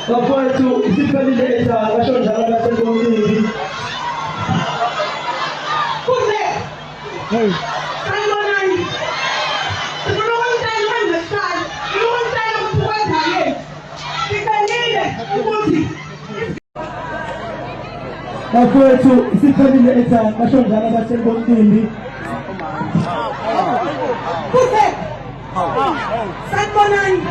Wapatu isipendeza washonja labda sema hivi. Kule. Hey. Simon. Wapatu isipendeza washonja labda sema hivi. Kule. Simon.